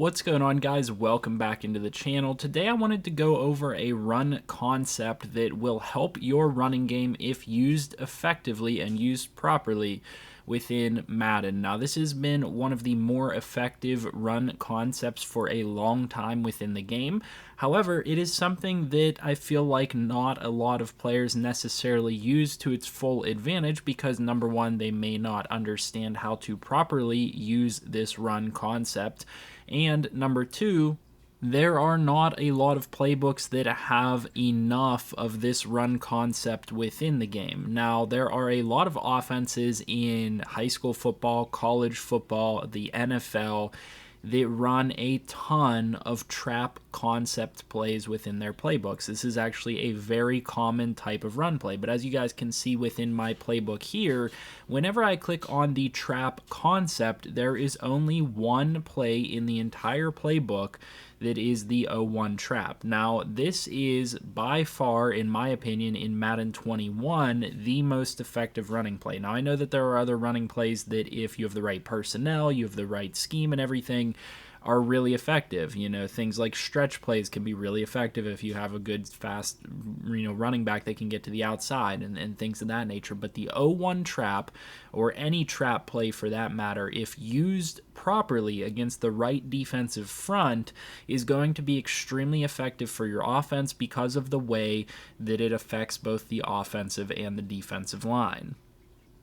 What's going on, guys? Welcome back into the channel. Today I wanted to go over a run concept that will help your running game if used effectively and used properly within Madden. Now, this has been one of the more effective run concepts for a long time within the game. However, it is something that I feel like not a lot of players necessarily use to its full advantage because, number one, they may not understand how to properly use this run concept, and number two, there are not a lot of playbooks that have enough of this run concept within the game. Now, there are a lot of offenses in high school football, college football, the NFL, that run a ton of trap concept plays within their playbooks. This is actually a very common type of run play, but as you guys can see within my playbook here, whenever I click on the trap concept, there is only one play in the entire playbook that is the 0-1 trap. Now, this is by far, in my opinion, in Madden 21, the most effective running play. Now, I know that there are other running plays that if you have the right personnel, you have the right scheme and everything, are really effective. You know, things like stretch plays can be really effective if you have a good, fast, running back that can get to the outside and things of that nature. But the 0-1 trap, or any trap play for that matter, if used properly against the right defensive front, is going to be extremely effective for your offense because of the way that it affects both the offensive and the defensive line.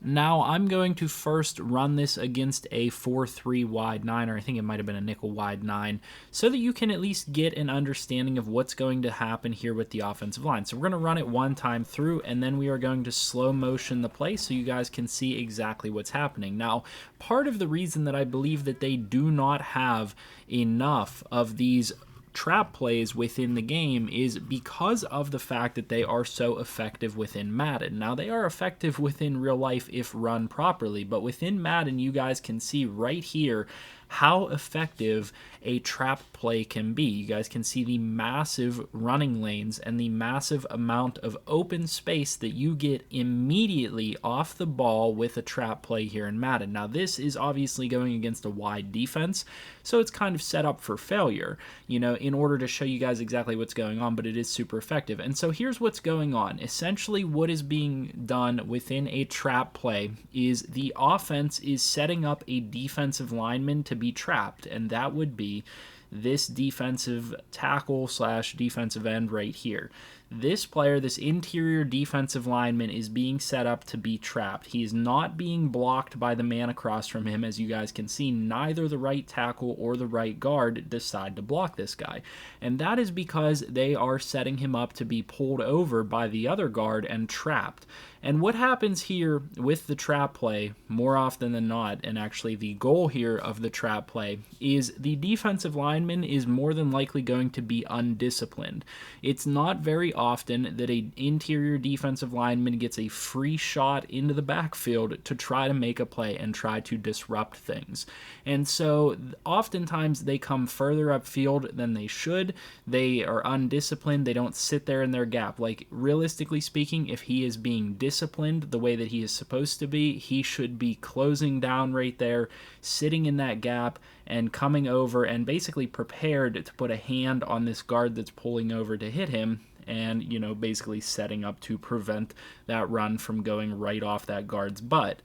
Now, I'm going to first run this against a 4-3 wide 9, or I think it might have been a nickel wide 9, so that you can at least get an understanding of what's going to happen here with the offensive line. So we're going to run it one time through, and then we are going to slow motion the play so you guys can see exactly what's happening. Now, part of the reason that I believe that they do not have enough of these trap plays within the game is because of the fact that they are so effective within Madden. Now, they are effective within real life if run properly, but within Madden, you guys can see right here how effective a trap play can be. You guys can see the massive running lanes and the massive amount of open space that you get immediately off the ball with a trap play here in Madden. Now, this is obviously going against a wide defense, so it's kind of set up for failure, in order to show you guys exactly what's going on, but it is super effective. And so here's what's going on. Essentially, what is being done within a trap play is the offense is setting up a defensive lineman to be trapped, and that would be this defensive tackle / defensive end right here. This player, this interior defensive lineman, is being set up to be trapped. He is not being blocked by the man across from him. As you guys can see, neither the right tackle or the right guard decide to block this guy. And that is because they are setting him up to be pulled over by the other guard and trapped. And what happens here with the trap play, more often than not, and actually the goal here of the trap play, is the defensive lineman is more than likely going to be undisciplined. It's not very often that an interior defensive lineman gets a free shot into the backfield to try to make a play and try to disrupt things. And so oftentimes they come further upfield than they should. They are undisciplined. They don't sit there in their gap. Like, realistically speaking, if he is being disciplined the way that he is supposed to be, he should be closing down right there, sitting in that gap, and coming over and basically prepared to put a hand on this guard that's pulling over to hit him, and, basically setting up to prevent that run from going right off that guard's butt.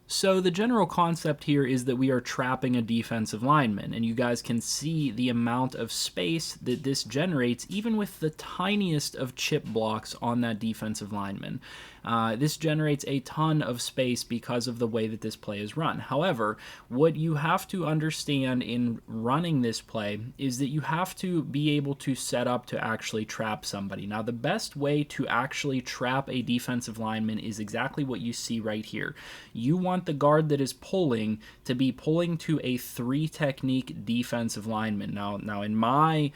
So the general concept here is that we are trapping a defensive lineman, and you guys can see the amount of space that this generates even with the tiniest of chip blocks on that defensive lineman. This generates a ton of space because of the way that this play is run. However, what you have to understand in running this play is that you have to be able to set up to actually trap somebody. Now, the best way to actually trap a defensive lineman is exactly what you see right here. You want the guard that is pulling to be pulling to a 3-technique defensive lineman. Now in my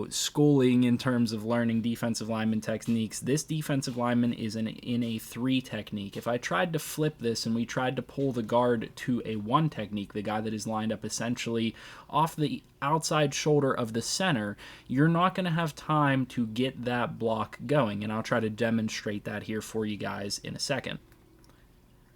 schooling in terms of learning defensive lineman techniques, this defensive lineman is in a 3-technique. If I tried to flip this and we tried to pull the guard to a 1-technique, the guy that is lined up essentially off the outside shoulder of the center, you're not going to have time to get that block going, and I'll try to demonstrate that here for you guys in a second.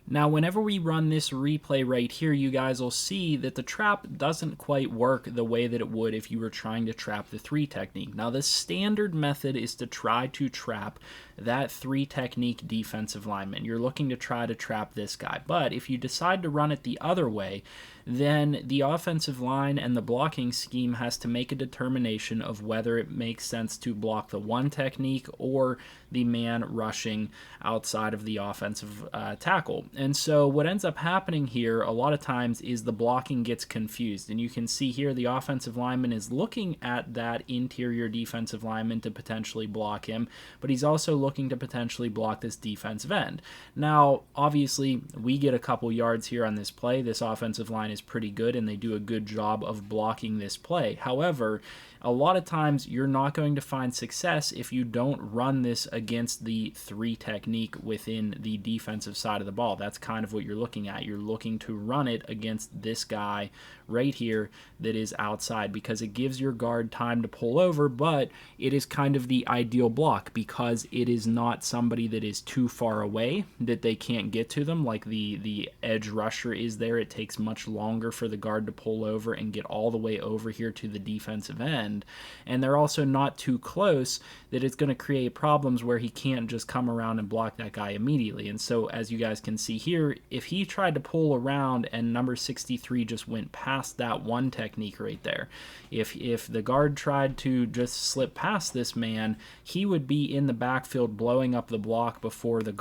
Now, whenever we run this replay right here, you guys will see that the trap doesn't quite work the way that it would if you were trying to trap the 3 technique. Now, the standard method is to try to trap that 3 technique defensive lineman. You're looking to try to trap this guy. But if you decide to run it the other way, then the offensive line and the blocking scheme has to make a determination of whether it makes sense to block the 1 technique or the man rushing outside of the offensive tackle. And so what ends up happening here a lot of times is the blocking gets confused. And you can see here the offensive lineman is looking at that interior defensive lineman to potentially block him, but he's also looking to potentially block this defensive end. Now, obviously, we get a couple yards here on this play. This offensive line is pretty good, and they do a good job of blocking this play. However, a lot of times you're not going to find success if you don't run this against the 3 technique within the defensive side of the ball. That's kind of what you're looking at. You're looking to run it against this guy right here that is outside, because it gives your guard time to pull over, but it is kind of the ideal block because it is not somebody that is too far away that they can't get to them like the edge rusher is there. It takes much longer for the guard to pull over and get all the way over here to the defensive end. And they're also not too close that it's going to create problems where he can't just come around and block that guy immediately. And so as you guys can see here, if he tried to pull around and number 63 just went past that 1 technique right there, if the guard tried to just slip past this man, he would be in the backfield blowing up the block before the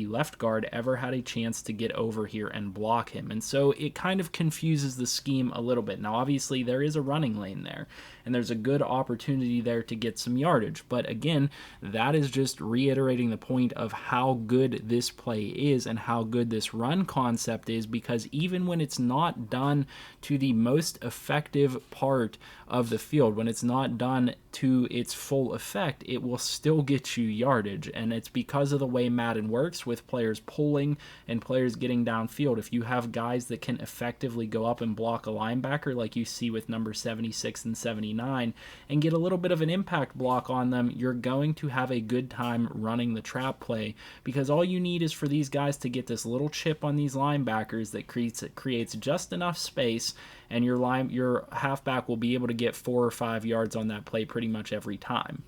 left guard ever had a chance to get over here and block him. And so it kind of confuses the scheme a little bit. Now obviously there is a running lane there, and there's a good opportunity there to get some yardage. But again, that is just reiterating the point of how good this play is and how good this run concept is, because even when it's not done to the most effective part of the field, when it's not done to its full effect, it will still get you yardage. And it's because of the way Madden works with players pulling and players getting downfield. If you have guys that can effectively go up and block a linebacker like you see with number 76 and 79 and get a little bit of an impact block on them, you're going to have a good time running the trap play, because all you need is for these guys to get this little chip on these linebackers that creates just enough space, and your halfback will be able to get 4 or 5 yards on that play pretty much every time.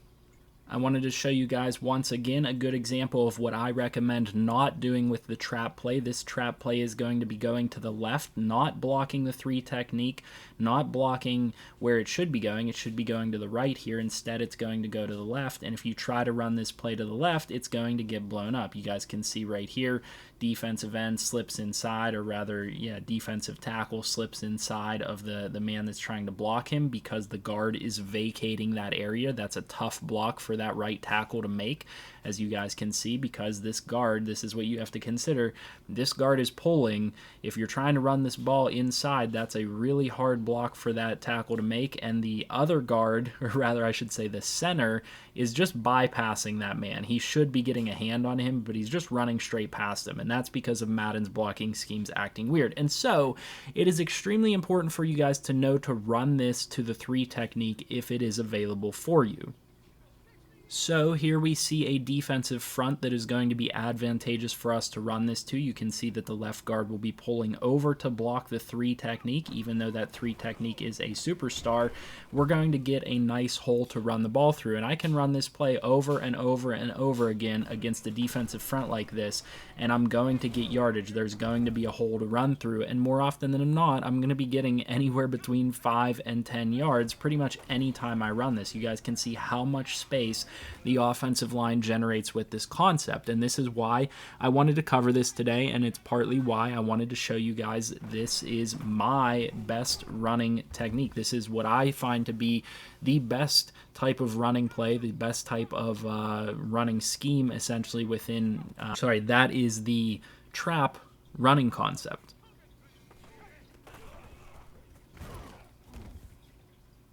I wanted to show you guys once again a good example of what I recommend not doing with the trap play. This trap play is going to be going to the left, not blocking the 3 technique, not blocking where it should be going. It should be going to the right here. Instead, it's going to go to the left, and if you try to run this play to the left, it's going to get blown up. You guys can see right here, defensive end slips inside, or rather, defensive tackle slips inside of the man that's trying to block him because the guard is vacating that area. That's a tough block for that right tackle to make, as you guys can see, because this guard, this is what you have to consider, this guard is pulling. If you're trying to run this ball inside, that's a really hard block for that tackle to make, and the other guard, or rather I should say the center, is just bypassing that man. He should be getting a hand on him, but he's just running straight past him, and that's because of Madden's blocking schemes acting weird. And so it is extremely important for you guys to know to run this to the 3 technique if it is available for you. So here we see a defensive front that is going to be advantageous for us to run this to. You can see that the left guard will be pulling over to block the 3 technique. Even though that 3 technique is a superstar, we're going to get a nice hole to run the ball through. And I can run this play over and over and over again against a defensive front like this, and I'm going to get yardage. There's going to be a hole to run through, and more often than not, I'm going to be getting anywhere between 5 and 10 yards pretty much any time I run this. You guys can see how much space the offensive line generates with this concept, and this is why I wanted to cover this today, and it's partly why I wanted to show you guys this is my best running technique. This is what I find to be the best type of running play, the best type of running scheme essentially within, that is the trap running concept.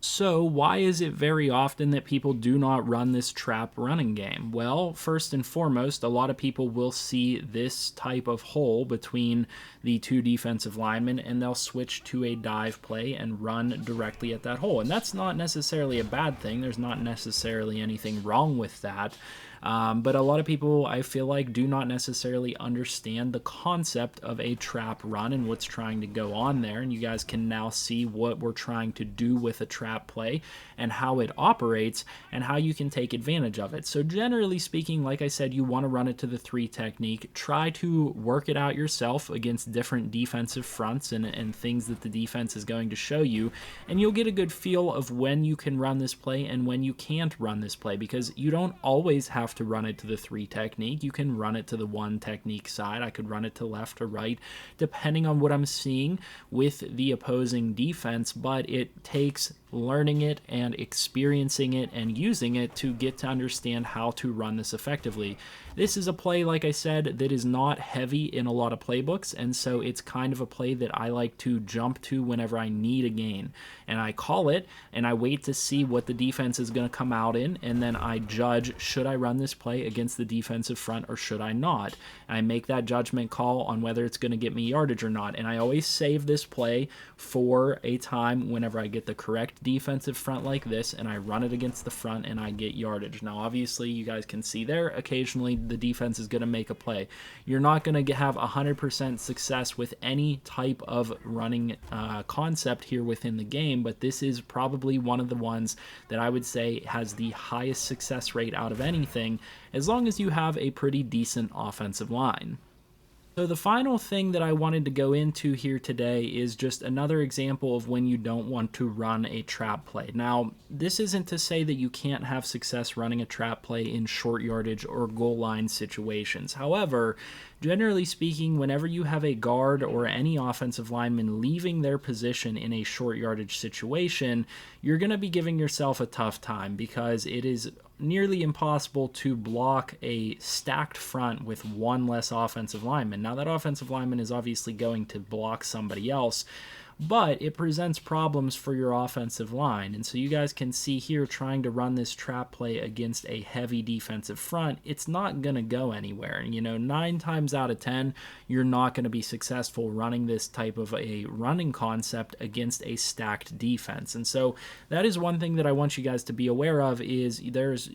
So why is it very often that people do not run this trap running game? Well, first and foremost, a lot of people will see this type of hole between the 2 defensive linemen, and they'll switch to a dive play and run directly at that hole. And that's not necessarily a bad thing. There's not necessarily anything wrong with that. But a lot of people, I feel like, do not necessarily understand the concept of a trap run and what's trying to go on there. And you guys can now see what we're trying to do with a trap play and how it operates and how you can take advantage of it. So generally speaking, like I said, you want to run it to the 3 technique. Try to work it out yourself against different defensive fronts and things that the defense is going to show you, and you'll get a good feel of when you can run this play and when you can't run this play, because you don't always have to run it to the 3 technique. You can run it to the 1 technique side. I could run it to left or right depending on what I'm seeing with the opposing defense, but it takes learning it and experiencing it and using it to get to understand how to run this effectively. This is a play, like I said, that is not heavy in a lot of playbooks, and so it's kind of a play that I like to jump to whenever I need a gain. And I call it, and I wait to see what the defense is going to come out in, and then I judge, should I run this play against the defensive front or should I not? And I make that judgment call on whether it's going to get me yardage or not. And I always save this play for a time whenever I get the correct defensive front like this, and I run it against the front and I get yardage. Now obviously you guys can see there, occasionally the defense is going to make a play. You're not going to have 100% success with any type of running concept here within the game, but this is probably one of the ones that I would say has the highest success rate out of anything, as long as you have a pretty decent offensive line. So the final thing that I wanted to go into here today is just another example of when you don't want to run a trap play. Now, this isn't to say that you can't have success running a trap play in short yardage or goal line situations. However, generally speaking, whenever you have a guard or any offensive lineman leaving their position in a short yardage situation, you're going to be giving yourself a tough time, because it is nearly impossible to block a stacked front with one less offensive lineman. Now, that offensive lineman is obviously going to block somebody else, but it presents problems for your offensive line. And so you guys can see here, trying to run this trap play against a heavy defensive front, it's not going to go anywhere. 9 times out of 10, you're not going to be successful running this type of a running concept against a stacked defense. And so that is one thing that I want you guys to be aware of, is there's,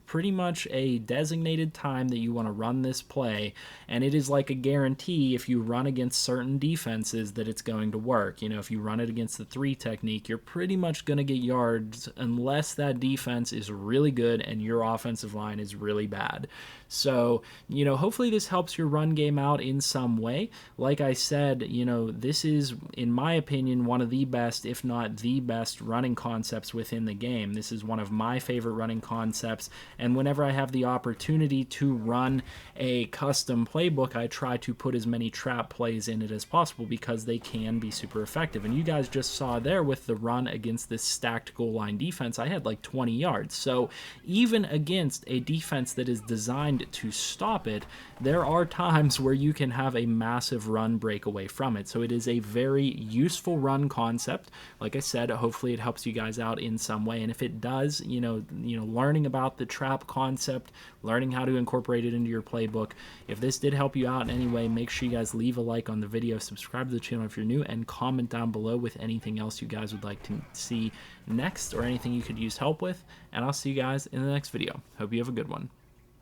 pretty much a designated time that you want to run this play, and it is like a guarantee if you run against certain defenses that it's going to work. If you run it against the 3 technique, you're pretty much going to get yards unless that defense is really good and your offensive line is really bad. So, hopefully this helps your run game out in some way. Like I said, this is, in my opinion, one of the best, if not the best, running concepts within the game. This is one of my favorite running concepts, and whenever I have the opportunity to run a custom playbook, I try to put as many trap plays in it as possible, because they can be super effective. And you guys just saw there with the run against this stacked goal line defense, I had like 20 yards. So even against a defense that is designed to stop it, there are times where you can have a massive run breakaway from it. So it is a very useful run concept. Like I said, hopefully it helps you guys out in some way. And if it does, learning about the trap concept, learning how to incorporate it into your playbook, if this did help you out in any way, make sure you guys leave a like on the video, subscribe to the channel if you're new, and comment down below with anything else you guys would like to see next, or anything you could use help with. And I'll see you guys in the next video. Hope you have a good one.